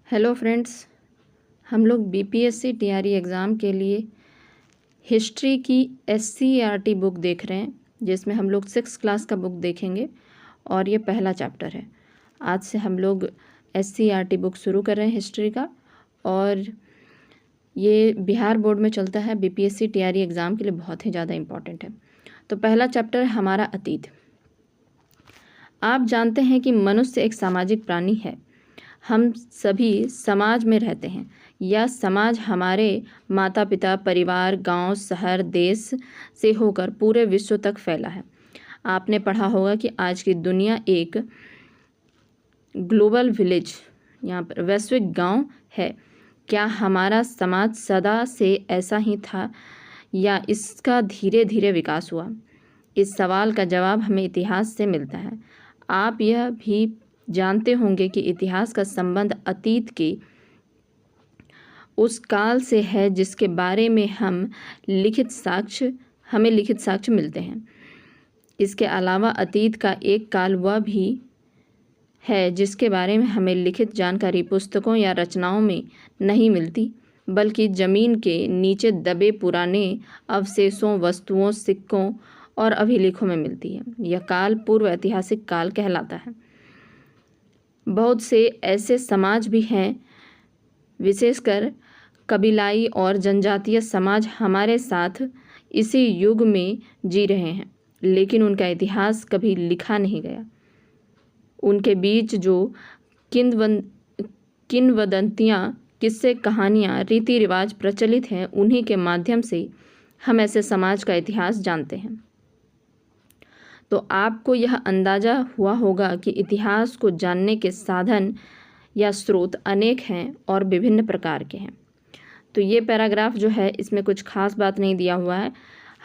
Hello friends, हम लोग BPSC TRE exam के लिए हिस्ट्री की एससीईआरटी बुक देख रहे हैं, जिसमें हम लोग 6th क्लास का बुक देखेंगे और ये पहला चैप्टर है। आज से हम लोग एससीईआरटी बुक शुरू कर रहे हैं हिस्ट्री का, और ये बिहार बोर्ड में चलता है। बीपीएससी टीआरई एग्ज़ाम के लिए बहुत ही ज़्यादा इम्पॉर्टेंट है। तो पहला चैप्टर है हमारा अतीत। आप जानते हैं कि मनुष्य एक सामाजिक प्राणी है। हम सभी समाज में रहते हैं। यह समाज हमारे माता पिता, परिवार, गांव, शहर, देश से होकर पूरे विश्व तक फैला है। आपने पढ़ा होगा कि आज की दुनिया एक ग्लोबल विलेज, यहाँ पर वैश्विक गांव है। क्या हमारा समाज सदा से ऐसा ही था या इसका धीरे धीरे विकास हुआ? इस सवाल का जवाब हमें इतिहास से मिलता है। आप यह भी जानते होंगे कि इतिहास का संबंध अतीत के उस काल से है जिसके बारे में हमें लिखित साक्ष्य मिलते हैं। इसके अलावा अतीत का एक काल वह भी है जिसके बारे में हमें लिखित जानकारी पुस्तकों या रचनाओं में नहीं मिलती, बल्कि ज़मीन के नीचे दबे पुराने अवशेषों, वस्तुओं, सिक्कों और अभिलेखों में मिलती है। यह काल पूर्व ऐतिहासिक काल कहलाता है। बहुत से ऐसे समाज भी हैं, विशेषकर कबीलाई और जनजातीय समाज हमारे साथ इसी युग में जी रहे हैं, लेकिन उनका इतिहास कभी लिखा नहीं गया। उनके बीच जो किंवदंतियाँ, किस्से, कहानियाँ, रीति रिवाज प्रचलित हैं, उन्हीं के माध्यम से हम ऐसे समाज का इतिहास जानते हैं। तो आपको यह अंदाज़ा हुआ होगा कि इतिहास को जानने के साधन या स्रोत अनेक हैं और विभिन्न प्रकार के हैं। तो ये पैराग्राफ जो है, इसमें कुछ खास बात नहीं दिया हुआ है।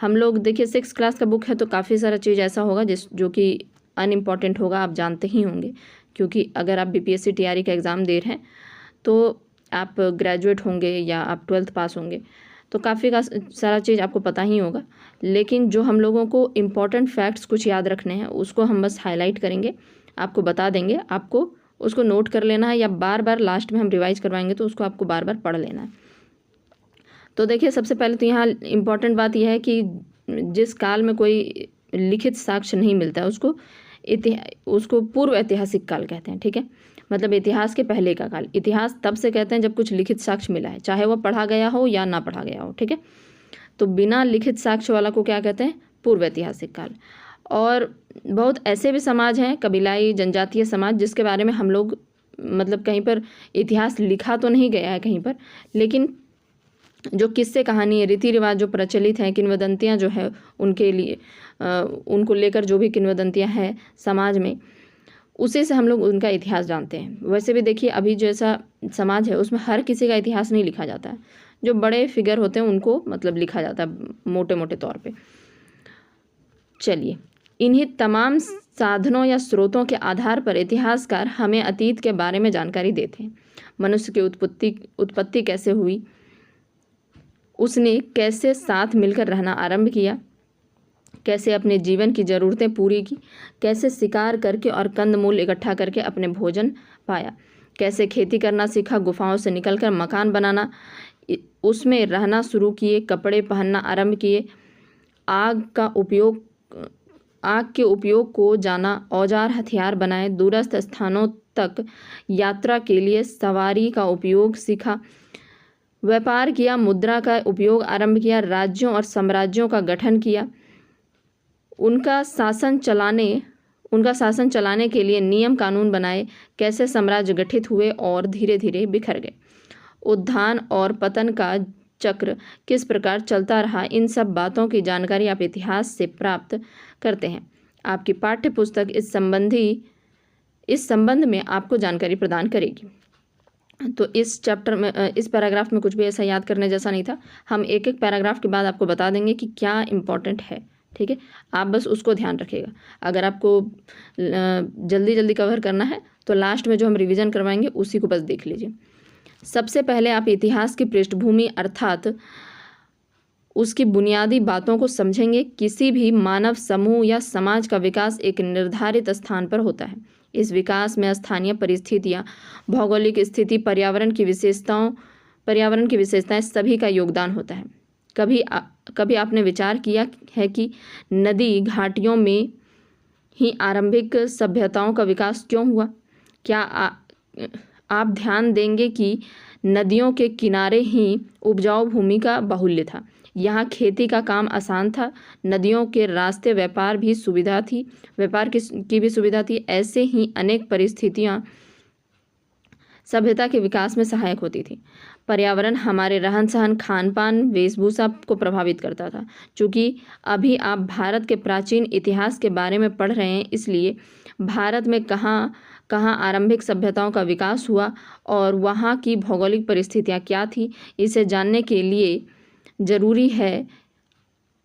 हम लोग देखिए 6th क्लास का बुक है, तो काफ़ी सारा चीज़ ऐसा होगा जो कि अनइम्पॉर्टेंट होगा, आप जानते ही होंगे, क्योंकि अगर आप बीपीएससी टीआरई का एग्ज़ाम दे रहे हैं तो आप ग्रेजुएट होंगे या आप 12th पास होंगे, तो काफ़ी सारा चीज़ आपको पता ही होगा। लेकिन जो हम लोगों को इम्पॉर्टेंट फैक्ट्स कुछ याद रखने हैं, उसको हम बस हाईलाइट करेंगे, आपको बता देंगे, आपको उसको नोट कर लेना है, या बार बार लास्ट में हम रिवाइज करवाएंगे तो उसको आपको बार बार पढ़ लेना है। तो देखिए, सबसे पहले तो यहाँ इम्पॉर्टेंट बात यह है कि जिस काल में कोई लिखित साक्ष्य नहीं मिलता है उसको पूर्व ऐतिहासिक काल कहते हैं। ठीक है, मतलब इतिहास के पहले का काल। इतिहास तब से कहते हैं जब कुछ लिखित साक्ष्य मिला है, चाहे वह पढ़ा गया हो या ना पढ़ा गया हो। ठीक है, तो बिना लिखित साक्ष्य वाला को क्या कहते हैं? पूर्व ऐतिहासिक काल। और बहुत ऐसे भी समाज हैं, कबीलाई, जनजातीय समाज, जिसके बारे में हम लोग मतलब कहीं पर इतिहास लिखा तो नहीं गया है कहीं पर, लेकिन जो किस्से, कहानी, रीति रिवाज जो प्रचलित हैं, किंवदंतियाँ जो है उनके लिए उनको लेकर जो भी किंवदंतियाँ हैं समाज में, उसी से हम लोग उनका इतिहास जानते हैं। वैसे भी देखिए, अभी जैसा समाज है उसमें हर किसी का इतिहास नहीं लिखा जाता है। जो बड़े फिगर होते हैं उनको मतलब लिखा जाता है मोटे मोटे तौर पे। चलिए, इन्हीं तमाम साधनों या स्रोतों के आधार पर इतिहासकार हमें अतीत के बारे में जानकारी देते हैं। मनुष्य की उत्पत्ति कैसे हुई, उसने कैसे साथ मिलकर रहना आरंभ किया, कैसे अपने जीवन की ज़रूरतें पूरी की, कैसे शिकार करके और कंदमूल इकट्ठा करके अपने भोजन पाया, कैसे खेती करना सीखा, गुफाओं से निकलकर मकान बनाना, उसमें रहना शुरू किए, कपड़े पहनना आरंभ किए, आग के उपयोग को जाना, औजार हथियार बनाए, दूरस्थ स्थानों तक यात्रा के लिए सवारी का उपयोग सीखा, व्यापार किया, मुद्रा का उपयोग आरंभ किया, राज्यों और साम्राज्यों का गठन किया, उनका शासन चलाने के लिए नियम कानून बनाए, कैसे साम्राज्य गठित हुए और धीरे धीरे बिखर गए, उत्थान और पतन का चक्र किस प्रकार चलता रहा, इन सब बातों की जानकारी आप इतिहास से प्राप्त करते हैं। आपकी पाठ्य पुस्तक इस संबंध में आपको जानकारी प्रदान करेगी। तो इस चैप्टर में, इस पैराग्राफ में कुछ भी ऐसा याद करने जैसा नहीं था। हम एक एक पैराग्राफ के बाद आपको बता देंगे कि क्या इम्पोर्टेंट है। ठीक है, आप बस उसको ध्यान रखिएगा। अगर आपको जल्दी जल्दी कवर करना है तो लास्ट में जो हम रिवीजन करवाएंगे उसी को बस देख लीजिए। सबसे पहले आप इतिहास की पृष्ठभूमि अर्थात उसकी बुनियादी बातों को समझेंगे। किसी भी मानव समूह या समाज का विकास एक निर्धारित स्थान पर होता है। इस विकास में स्थानीय परिस्थितियाँ, भौगोलिक स्थिति, पर्यावरण की विशेषताएं सभी का योगदान होता है। कभी आपने विचार किया है कि नदी घाटियों में ही आरंभिक सभ्यताओं का विकास क्यों हुआ? क्या आप ध्यान देंगे कि नदियों के किनारे ही उपजाऊ भूमि का बाहुल्य था। यहाँ खेती का काम आसान था। नदियों के रास्ते व्यापार की भी सुविधा थी। ऐसे ही अनेक परिस्थितियाँ सभ्यता के विकास में सहायक होती थी। पर्यावरण हमारे रहन सहन, खान पान, वेशभूषा को प्रभावित करता था। चूँकि अभी आप भारत के प्राचीन इतिहास के बारे में पढ़ रहे हैं, इसलिए भारत में कहाँ आरंभिक सभ्यताओं का विकास हुआ और वहाँ की भौगोलिक परिस्थितियाँ क्या थी, इसे जानने के लिए ज़रूरी है।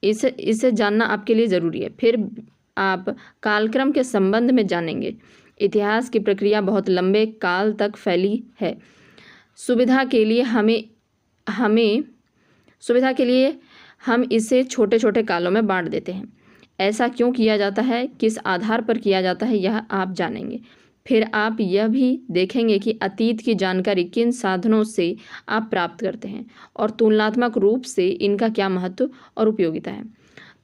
इसे जानना आपके लिए ज़रूरी है। फिर आप कालक्रम के संबंध में जानेंगे। इतिहास की प्रक्रिया बहुत लंबे काल तक फैली है। सुविधा के लिए हम इसे छोटे छोटे कालों में बांट देते हैं। ऐसा क्यों किया जाता है, किस आधार पर किया जाता है, यह आप जानेंगे। फिर आप यह भी देखेंगे कि अतीत की जानकारी किन साधनों से आप प्राप्त करते हैं और तुलनात्मक रूप से इनका क्या महत्व और उपयोगिता है।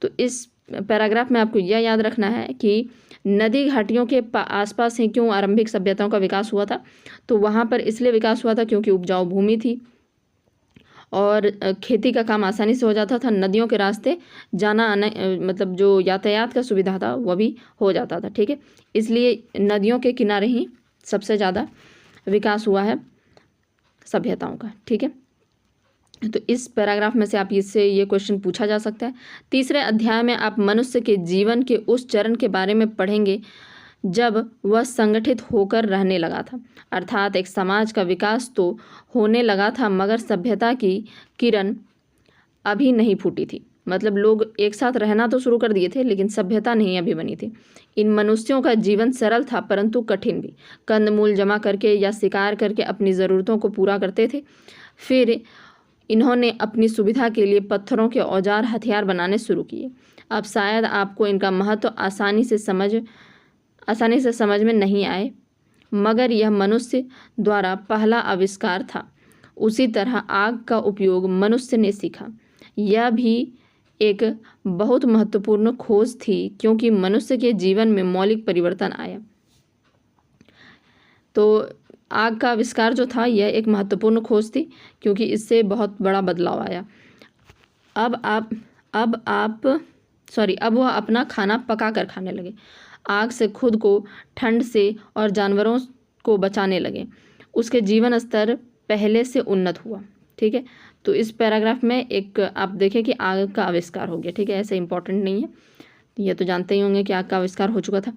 तो इस पैराग्राफ में आपको यह याद रखना है कि नदी घाटियों के आसपास ही क्यों आरंभिक सभ्यताओं का विकास हुआ था। तो वहाँ पर इसलिए विकास हुआ था क्योंकि उपजाऊ भूमि थी और खेती का काम आसानी से हो जाता था। नदियों के रास्ते जाना आना, मतलब जो यातायात का सुविधा था वह भी हो जाता था। ठीक है, इसलिए नदियों के किनारे ही सबसे ज़्यादा विकास हुआ है सभ्यताओं का। ठीक है, तो इस पैराग्राफ में से आप इससे ये क्वेश्चन पूछा जा सकता है। तीसरे अध्याय में आप मनुष्य के जीवन के उस चरण के बारे में पढ़ेंगे जब वह संगठित होकर रहने लगा था, अर्थात एक समाज का विकास तो होने लगा था मगर सभ्यता की किरण अभी नहीं फूटी थी। मतलब लोग एक साथ रहना तो शुरू कर दिए थे लेकिन सभ्यता नहीं अभी बनी थी। इन मनुष्यों का जीवन सरल था परंतु कठिन भी। कंदमूल जमा करके या शिकार करके अपनी ज़रूरतों को पूरा करते थे। फिर इन्होंने अपनी सुविधा के लिए पत्थरों के औजार हथियार बनाने शुरू किए। अब शायद आपको इनका महत्व आसानी से समझ में नहीं आए, मगर यह मनुष्य द्वारा पहला आविष्कार था। उसी तरह आग का उपयोग मनुष्य ने सीखा। यह भी एक बहुत महत्वपूर्ण खोज थी क्योंकि मनुष्य के जीवन में मौलिक परिवर्तन आया। तो आग का आविष्कार जो था यह एक महत्वपूर्ण खोज थी क्योंकि इससे बहुत बड़ा बदलाव आया। अब वह अपना खाना पका कर खाने लगे। आग से खुद को, ठंड से और जानवरों को बचाने लगे। उसके जीवन स्तर पहले से उन्नत हुआ। ठीक है, तो इस पैराग्राफ में एक आप देखें कि आग का आविष्कार हो गया। ठीक है, ऐसे इंपॉर्टेंट नहीं है, ये तो जानते ही होंगे कि आग का आविष्कार हो चुका था।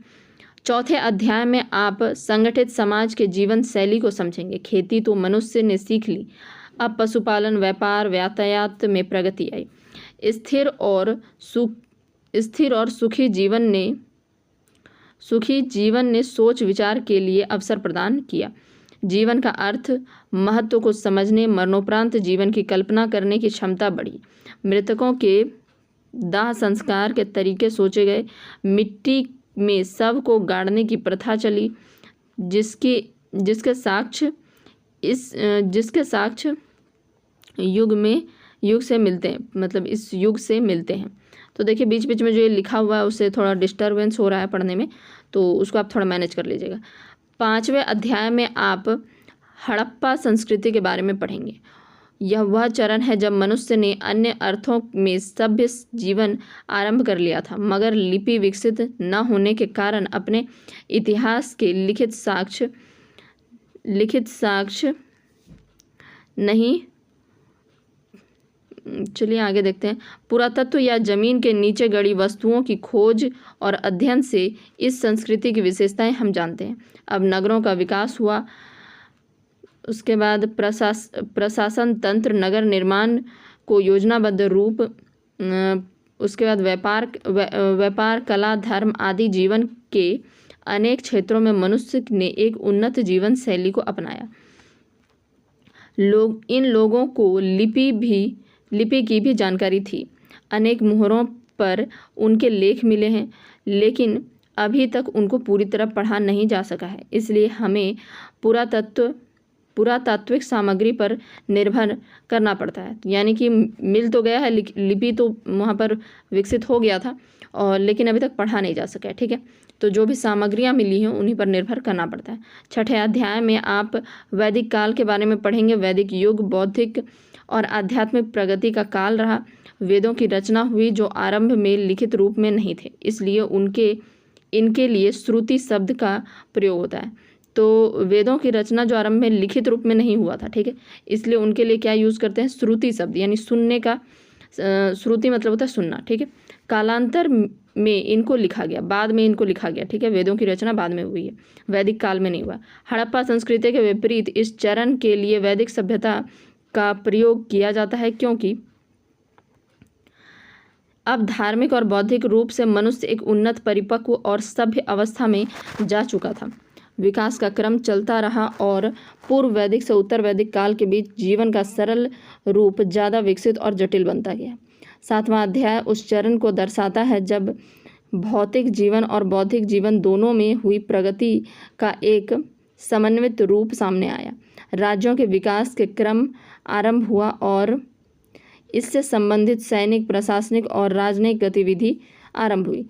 चौथे अध्याय में आप संगठित समाज के जीवन शैली को समझेंगे। खेती तो मनुष्य ने सीख ली, अब पशुपालन, व्यापार, यातायात में प्रगति आई। स्थिर और सुखी जीवन ने सोच विचार के लिए अवसर प्रदान किया। जीवन का अर्थ, महत्व को समझने, मरणोपरांत जीवन की कल्पना करने की क्षमता बढ़ी। मृतकों के दाह संस्कार के तरीके सोचे गए। मिट्टी में शव को गाड़ने की प्रथा चली, जिसके साक्ष्य युग से मिलते हैं, मतलब इस युग से मिलते हैं। तो देखिए बीच बीच में जो ये लिखा हुआ है उससे थोड़ा डिस्टर्बेंस हो रहा है पढ़ने में, तो उसको आप थोड़ा मैनेज कर लीजिएगा। 5वें अध्याय में आप हड़प्पा संस्कृति के बारे में पढ़ेंगे। यह वह चरण है जब मनुष्य ने अन्य अर्थों में सभ्य जीवन आरंभ कर लिया था, मगर लिपि विकसित न होने के कारण अपने इतिहास के लिखित साक्ष्य नहीं। चलिए आगे देखते हैं। पुरातत्व या जमीन के नीचे गड़ी वस्तुओं की खोज और अध्ययन से इस संस्कृति की विशेषताएं हम जानते हैं। अब नगरों का विकास हुआ, उसके बाद प्रशासन तंत्र, नगर निर्माण को योजनाबद्ध रूप, उसके बाद व्यापार, कला, धर्म आदि जीवन के अनेक क्षेत्रों में मनुष्य ने एक उन्नत जीवन शैली को अपनाया। इन लोगों को लिपि की भी जानकारी थी। अनेक मुहरों पर उनके लेख मिले हैं, लेकिन अभी तक उनको पूरी तरह पढ़ा नहीं जा सका है। इसलिए हमें पुरातात्विक सामग्री पर निर्भर करना पड़ता है। यानी कि मिल तो गया है, लिपि तो वहाँ पर विकसित हो गया था और लेकिन अभी तक पढ़ा नहीं जा सका है। ठीक है, तो जो भी सामग्रियाँ मिली हैं उन्हीं पर निर्भर करना पड़ता है। छठे अध्याय में आप वैदिक काल के बारे में पढ़ेंगे। वैदिक युग बौद्धिक और आध्यात्मिक प्रगति का काल रहा। वेदों की रचना हुई जो आरंभ में लिखित रूप में नहीं थे, इसलिए इनके लिए श्रुति शब्द का प्रयोग होता है। तो वेदों की रचना जो आरंभ में लिखित रूप में नहीं हुआ था, ठीक है, इसलिए उनके लिए क्या यूज़ करते हैं, श्रुति शब्द, यानी सुनने का। श्रुति मतलब होता है सुनना। ठीक है, कालांतर में इनको लिखा गया, बाद में इनको लिखा गया। ठीक है, वेदों की रचना बाद में हुई है, वैदिक काल में नहीं हुआ। हड़प्पा संस्कृति के विपरीत इस चरण के लिए वैदिक सभ्यता का प्रयोग किया जाता है, क्योंकि अब धार्मिक और बौद्धिक रूप से मनुष्य एक उन्नत, परिपक्व और सभ्य अवस्था में जा चुका था। विकास का क्रम चलता रहा और पूर्व वैदिक से उत्तर वैदिक काल के बीच जीवन का सरल रूप ज़्यादा विकसित और जटिल बनता गया। सातवां अध्याय उस चरण को दर्शाता है जब भौतिक जीवन और बौद्धिक जीवन दोनों में हुई प्रगति का एक समन्वित रूप सामने आया। राज्यों के विकास के क्रम आरंभ हुआ और इससे संबंधित सैनिक, प्रशासनिक और राजनयिक गतिविधि आरंभ हुई।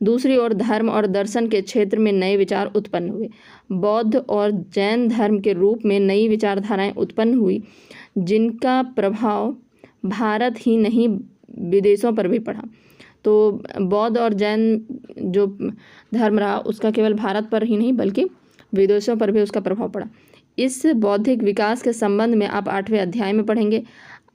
दूसरी ओर धर्म और दर्शन के क्षेत्र में नए विचार उत्पन्न हुए। बौद्ध और जैन धर्म के रूप में नई विचारधाराएं उत्पन्न हुई, जिनका प्रभाव भारत ही नहीं विदेशों पर भी पड़ा। तो बौद्ध और जैन जो धर्म रहा उसका केवल भारत पर ही नहीं बल्कि विदेशों पर भी उसका प्रभाव पड़ा। इस बौद्धिक विकास के संबंध में आप 8वें अध्याय में पढ़ेंगे।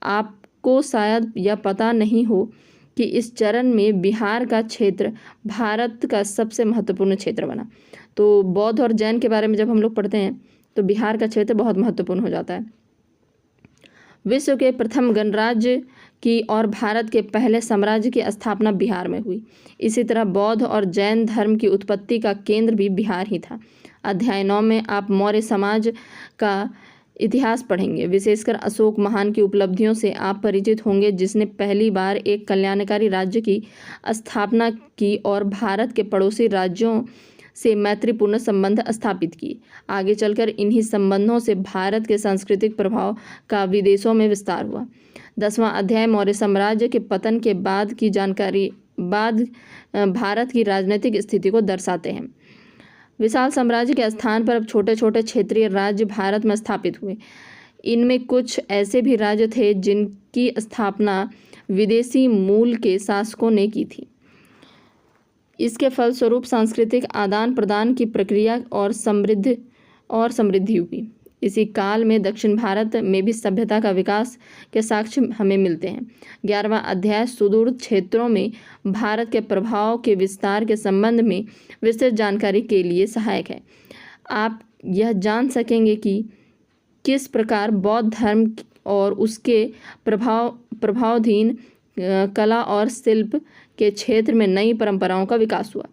आपको शायद यह पता नहीं हो कि इस चरण में बिहार का क्षेत्र भारत का सबसे महत्वपूर्ण क्षेत्र बना। तो बौद्ध और जैन के बारे में जब हम लोग पढ़ते हैं तो बिहार का क्षेत्र बहुत महत्वपूर्ण हो जाता है। विश्व के प्रथम गणराज्य की और भारत के पहले साम्राज्य की स्थापना बिहार में हुई। इसी तरह बौद्ध और जैन धर्म की उत्पत्ति का केंद्र भी बिहार ही था। अध्याय 9 में आप मौर्य समाज का इतिहास पढ़ेंगे। विशेषकर अशोक महान की उपलब्धियों से आप परिचित होंगे, जिसने पहली बार एक कल्याणकारी राज्य की स्थापना की और भारत के पड़ोसी राज्यों से मैत्रीपूर्ण संबंध स्थापित किए। आगे चलकर इन्हीं संबंधों से भारत के सांस्कृतिक प्रभाव का विदेशों में विस्तार हुआ। 10वां अध्याय मौर्य साम्राज्य के पतन के बाद की जानकारी भारत की राजनीतिक स्थिति को दर्शाते हैं। विशाल साम्राज्य के स्थान पर अब छोटे छोटे क्षेत्रीय राज्य भारत में स्थापित हुए। इनमें कुछ ऐसे भी राज्य थे जिनकी स्थापना विदेशी मूल के शासकों ने की थी। इसके फलस्वरूप सांस्कृतिक आदान प्रदान की प्रक्रिया और समृद्धि हुई। इसी काल में दक्षिण भारत में भी सभ्यता का विकास के साक्ष्य हमें मिलते हैं। 11वां अध्याय सुदूर क्षेत्रों में भारत के प्रभाव के विस्तार के संबंध में विस्तृत जानकारी के लिए सहायक है। आप यह जान सकेंगे कि किस प्रकार बौद्ध धर्म और उसके प्रभावाधीन कला और शिल्प के क्षेत्र में नई परंपराओं का विकास हुआ।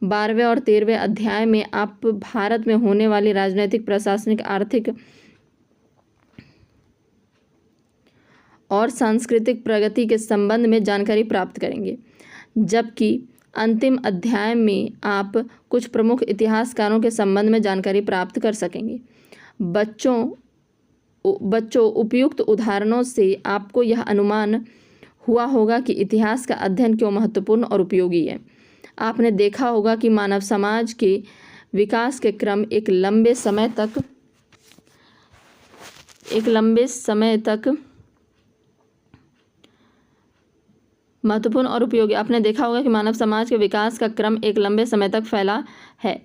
12वें और 13वें अध्याय में आप भारत में होने वाली राजनीतिक, प्रशासनिक, आर्थिक और सांस्कृतिक प्रगति के संबंध में जानकारी प्राप्त करेंगे, जबकि अंतिम अध्याय में आप कुछ प्रमुख इतिहासकारों के संबंध में जानकारी प्राप्त कर सकेंगे। बच्चों उपयुक्त उदाहरणों से आपको यह अनुमान हुआ होगा कि इतिहास का अध्ययन क्यों महत्वपूर्ण और उपयोगी है। आपने देखा होगा कि मानव समाज के विकास के क्रम एक लंबे समय तक महत्वपूर्ण और उपयोगी। आपने देखा होगा कि मानव समाज के विकास का क्रम एक लंबे समय तक फैला है।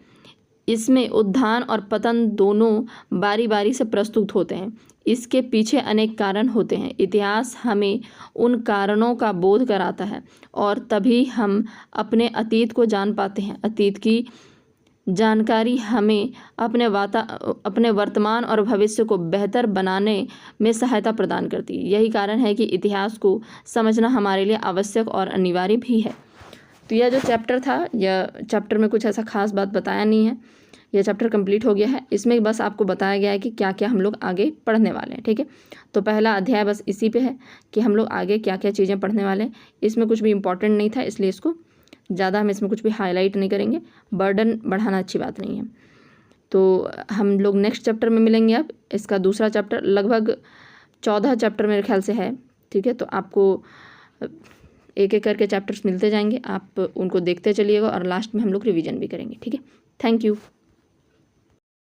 इसमें उत्थान और पतन दोनों बारी बारी से प्रस्तुत होते हैं। इसके पीछे अनेक कारण होते हैं। इतिहास हमें उन कारणों का बोध कराता है और तभी हम अपने अतीत को जान पाते हैं। अतीत की जानकारी हमें अपने वर्तमान और भविष्य को बेहतर बनाने में सहायता प्रदान करती है। यही कारण है कि इतिहास को समझना हमारे लिए आवश्यक और अनिवार्य भी है। तो यह जो चैप्टर था, यह चैप्टर में कुछ ऐसा खास बात बताया नहीं है। यह चैप्टर कंप्लीट हो गया है। इसमें बस आपको बताया गया है कि क्या क्या हम लोग आगे पढ़ने वाले हैं। ठीक है, तो पहला अध्याय बस इसी पे है कि हम लोग आगे क्या क्या चीज़ें पढ़ने वाले हैं। इसमें कुछ भी इम्पोर्टेंट नहीं था, इसलिए इसको ज़्यादा हम इसमें कुछ भी हाईलाइट नहीं करेंगे, बर्डन बढ़ाना अच्छी बात नहीं है। तो हम लोग नेक्स्ट चैप्टर में मिलेंगे। अब इसका दूसरा चैप्टर लगभग 14 चैप्टर मेरे ख्याल से है, ठीक है। तो आपको एक एक करके चैप्टर्स मिलते जाएंगे, आप उनको देखते चलिएगा और लास्ट में हम लोग रिवीजन भी करेंगे, ठीक है। Thank you.